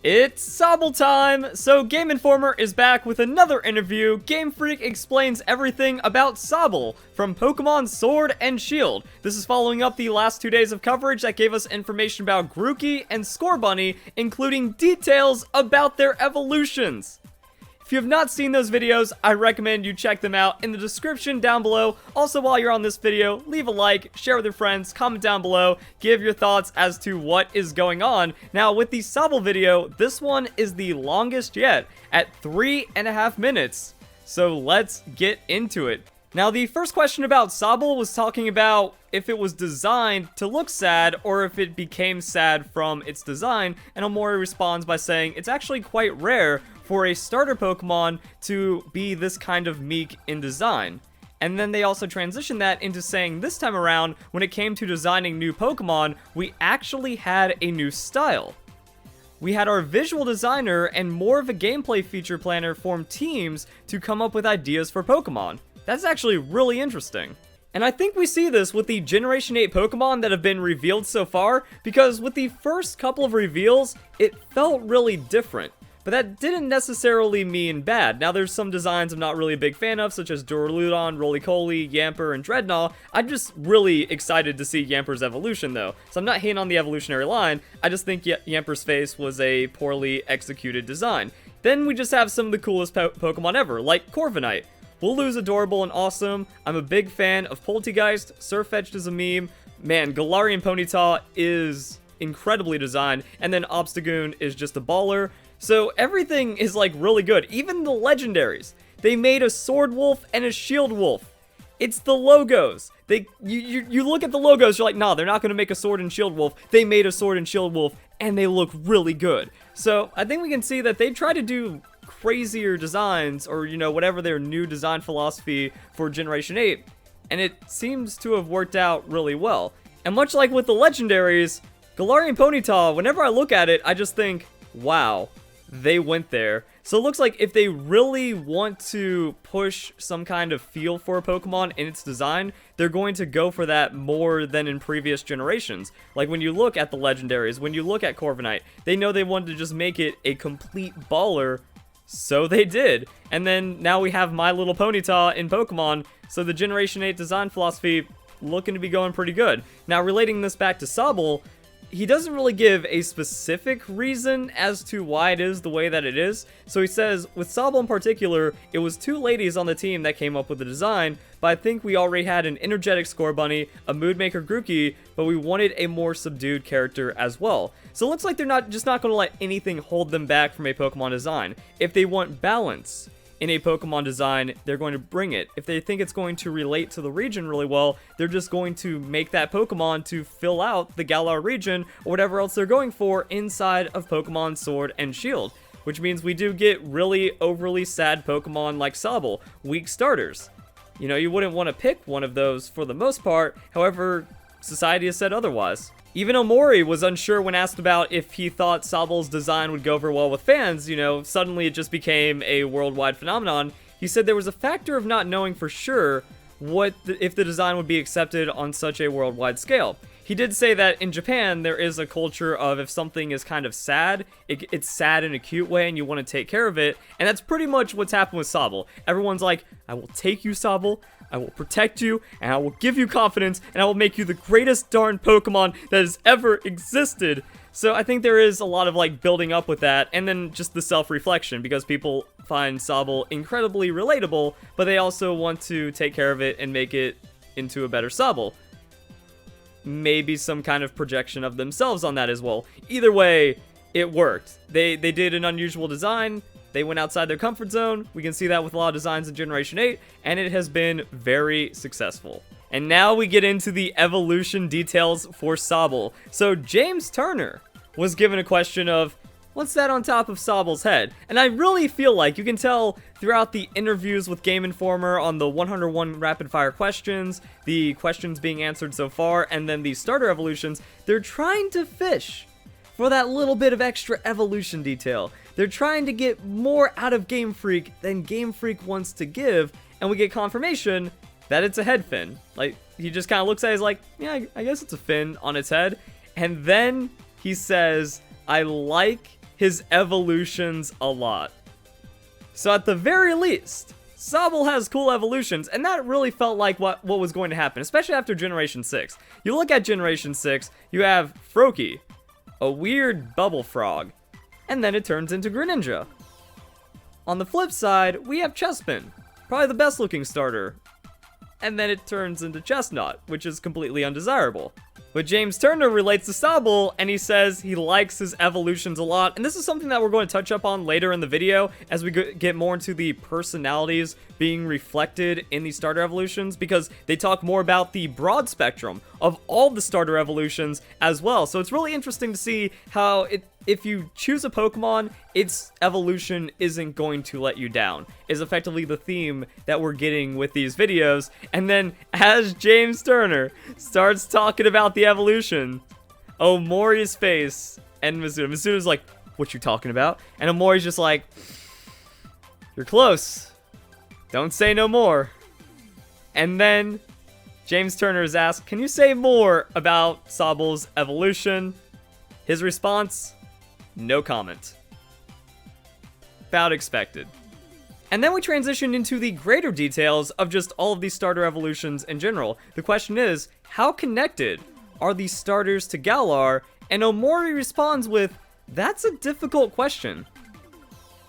It's Sobble time! So Game Informer is back with another interview. Gamefreak explains everything about Sobble, from Pokemon Sword and Shield. This is following up the last 2 days of coverage that gave us information about Grookey and Scorbunny, including details about their evolutions. If you have not seen those videos, I recommend you check them out in the description down below. Also, while you're on this video, leave a like, share with your friends, comment down below, give your thoughts as to what is going on. Now, with the Sobble video, this one is the longest yet, at 3.5 minutes. So let's get into it. Now, the first question about Sobble was talking about if it was designed to look sad or if it became sad from its design, and Omori responds by saying it's actually quite rare for a starter Pokemon to be this kind of meek in design. And then they also transitioned that into saying this time around, when it came to designing new Pokemon, we actually had a new style. We had our visual designer and more of a gameplay feature planner form teams to come up with ideas for Pokemon. That's actually really interesting. And I think we see this with the Generation 8 Pokemon that have been revealed so far, because with the first couple of reveals, it felt really different. But that didn't necessarily mean bad. Now, there's some designs I'm not really a big fan of, such as Duraludon, Roly-Poly, Yamper, and Dreadnought. I'm just really excited to see Yamper's evolution, though. So I'm not hating on the evolutionary line, I just think Yamper's face was a poorly executed design. Then we just have some of the coolest Pokemon ever, like Corviknight. Wooloo's adorable and awesome. I'm a big fan of Poltegeist. Sirfetch'd is a meme. Man, Galarian Ponyta is incredibly designed. And then Obstagoon is just a baller. So everything is like really good. Even the legendaries. They made a Sword Wolf and a Shield Wolf. It's the logos. You look at the logos, you're like, nah, they're not going to make a Sword and Shield Wolf. They made a Sword and Shield Wolf, and they look really good. So I think we can see that they try to do crazier designs, or whatever their new design philosophy for Generation 8, and it seems to have worked out really well. And much like with the legendaries, Galarian Ponyta, whenever I look at it, I just think, wow, they went there. So it looks like if they really want to push some kind of feel for a Pokemon in its design, they're going to go for that more than in previous generations. Like when you look at the legendaries, when you look at Corviknight, they know they wanted to just make it a complete baller. So they did. And then now we have My Little Ponyta in Pokemon, so the Generation 8 design philosophy looking to be going pretty good. Now, relating this back to Sobble, he doesn't really give a specific reason as to why it is the way that it is. So he says, with Sobble in particular, it was 2 ladies on the team that came up with the design, but I think we already had an energetic Scorbunny, a Moodmaker Grookey, but we wanted a more subdued character as well. So it looks like they're not going to let anything hold them back from a Pokemon design. If they want balance in a Pokemon design, they're going to bring it. If they think it's going to relate to the region really well, they're just going to make that Pokemon to fill out the Galar region or whatever else they're going for inside of Pokemon Sword and Shield. Which means we do get really overly sad Pokemon like Sobble, weak starters. You wouldn't want to pick one of those for the most part, however, society has said otherwise. Even Omori was unsure when asked about if he thought Sobble's design would go over well with fans. Suddenly it just became a worldwide phenomenon. He said there was a factor of not knowing for sure if the design would be accepted on such a worldwide scale. He did say that in Japan, there is a culture of if something is kind of sad, it's sad in a cute way and you want to take care of it. And that's pretty much what's happened with Sobble. Everyone's like, I will take you, Sobble. I will protect you, and I will give you confidence, and I will make you the greatest darn Pokemon that has ever existed. So I think there is a lot of building up with that, and then just the self-reflection, because people find Sobble incredibly relatable, but they also want to take care of it and make it into a better Sobble. Maybe some kind of projection of themselves on that as well. Either way, it worked. They did an unusual design. They went outside their comfort zone. We can see that with a lot of designs in Generation 8, and it has been very successful. And now we get into the evolution details for Sobble. So James Turner was given a question of, what's that on top of Sobble's head? And I really feel like you can tell throughout the interviews with Game Informer on the 101 rapid fire questions, the questions being answered so far, and then the starter evolutions, they're trying to fish for that little bit of extra evolution detail. They're trying to get more out of Game Freak than Game Freak wants to give, and we get confirmation that it's a head fin. He just kind of looks at it, he's like, yeah, I guess it's a fin on its head. And then he says, I like his evolutions a lot. So at the very least, Sobble has cool evolutions, and that really felt like what was going to happen, especially after Generation 6. You look at Generation 6, you have Froakie, a weird bubble frog, and then it turns into Greninja. On the flip side, we have Chespin, probably the best looking starter, and then it turns into Chestnut, which is completely undesirable. But James Turner relates to Sobble, and he says he likes his evolutions a lot, and this is something that we're going to touch up on later in the video as we get more into the personalities being reflected in these starter evolutions, because they talk more about the broad spectrum of all the starter evolutions as well. So it's really interesting to see how if you choose a Pokemon, its evolution isn't going to let you down, is effectively the theme that we're getting with these videos. And then as James Turner starts talking about the evolution, Omori's face and Misuna's like, what you talking about? And Omori's just like, you're close. Don't say no more. And then James Turner is asked, can you say more about Sobble's evolution? His response, no comment. About expected. And then we transition into the greater details of just all of these starter evolutions in general. The question is, how connected are these starters to Galar? And Omori responds with, that's a difficult question.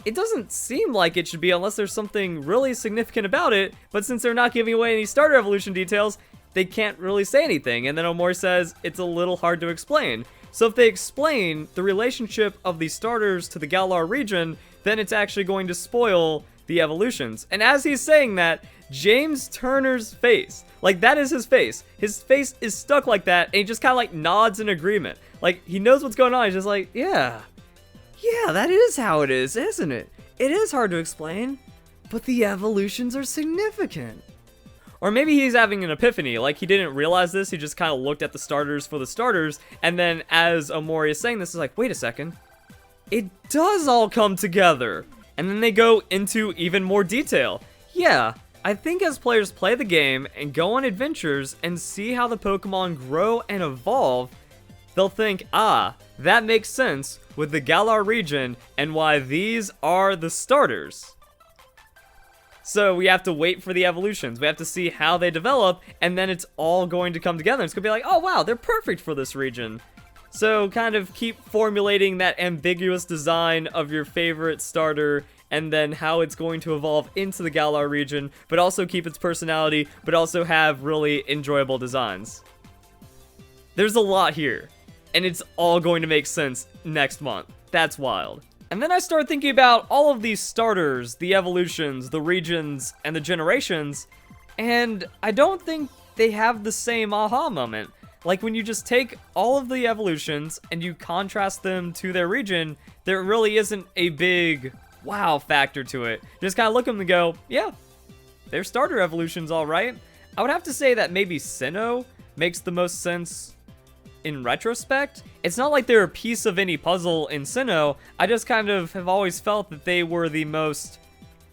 It doesn't seem like it should be unless there's something really significant about it, but since they're not giving away any starter evolution details, they can't really say anything. And then Omori says, it's a little hard to explain. So if they explain the relationship of the starters to the Galar region, then it's actually going to spoil the evolutions. And as he's saying that, James Turner's face, like that is his face is stuck like that, and he just kind of like nods in agreement. Like he knows what's going on. He's just like, yeah, that is how it is, isn't it? It is hard to explain, but the evolutions are significant. Or maybe he's having an epiphany, like he didn't realize this, he just kind of looked at the starters for the starters, and then as Omori is saying this, is like, wait a second, it does all come together. And then they go into even more detail. Yeah, I think as players play the game and go on adventures and see how the Pokemon grow and evolve, they'll think, ah, that makes sense with the Galar region and why these are the starters. So we have to wait for the evolutions. We have to see how they develop, and then it's all going to come together. It's going to be like, oh wow, they're perfect for this region. So kind of keep formulating that ambiguous design of your favorite starter, and then how it's going to evolve into the Galar region, but also keep its personality, but also have really enjoyable designs. There's a lot here, and it's all going to make sense next month. That's wild. And then I started thinking about all of these starters, the evolutions, the regions, and the generations, and I don't think they have the same aha moment. Like when you just take all of the evolutions and you contrast them to their region, there really isn't a big wow factor to it. Just kind of look at them and go, yeah, they're starter evolutions all right. I would have to say that maybe Sinnoh makes the most sense in retrospect. It's not like they're a piece of any puzzle in Sinnoh. I just kind of have always felt that they were the most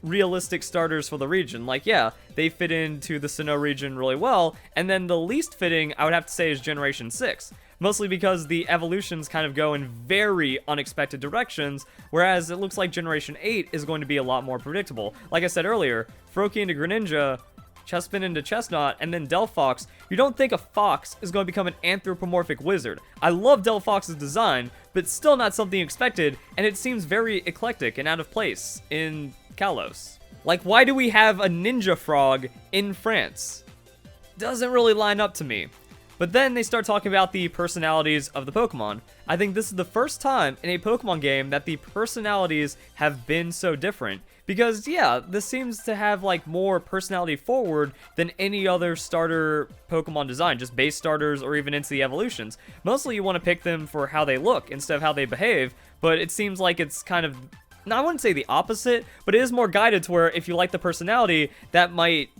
realistic starters for the region. Like, yeah, they fit into the Sinnoh region really well, and then the least fitting, I would have to say, is Generation 6. Mostly because the evolutions kind of go in very unexpected directions, whereas it looks like Generation 8 is going to be a lot more predictable. Like I said earlier, Froakie into Greninja, Chespin into Chestnut, and then Delphox. You don't think a fox is going to become an anthropomorphic wizard. I love Delphox's design, but still not something expected, and it seems very eclectic and out of place in Kalos. Like, why do we have a ninja frog in France? Doesn't really line up to me. But then they start talking about the personalities of the Pokemon. I think this is the first time in a Pokemon game that the personalities have been so different. Because, yeah, this seems to have, like, more personality forward than any other starter Pokemon design, just base starters or even into the evolutions. Mostly you want to pick them for how they look instead of how they behave, but it seems like it's kind of, I wouldn't say the opposite, but it is more guided to where if you like the personality, that might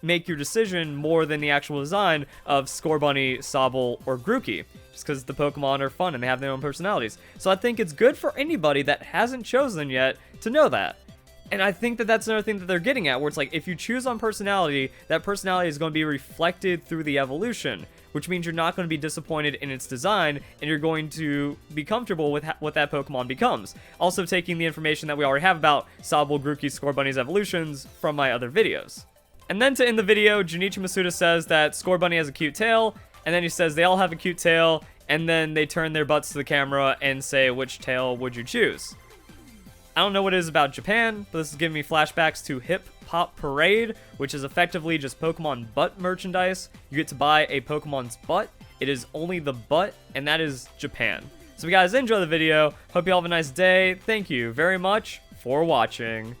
make your decision more than the actual design of Scorbunny, Sobble, or Grookey, just because the Pokemon are fun and they have their own personalities. So I think it's good for anybody that hasn't chosen yet to know that. And I think that that's another thing that they're getting at, where it's like, if you choose on personality, that personality is going to be reflected through the evolution. which means you're not going to be disappointed in its design, and you're going to be comfortable with what that Pokemon becomes. Also taking the information that we already have about Sobble, Grookey, Scorbunny's evolutions from my other videos. And then to end the video, Junichi Masuda says that Scorbunny has a cute tail, and then he says they all have a cute tail, and then they turn their butts to the camera and say, which tail would you choose? I don't know what it is about Japan, but this is giving me flashbacks to Hip Hop Parade, which is effectively just Pokemon butt merchandise. You get to buy a Pokemon's butt. It is only the butt, and that is Japan. So if you guys enjoy the video, hope you all have a nice day. Thank you very much for watching.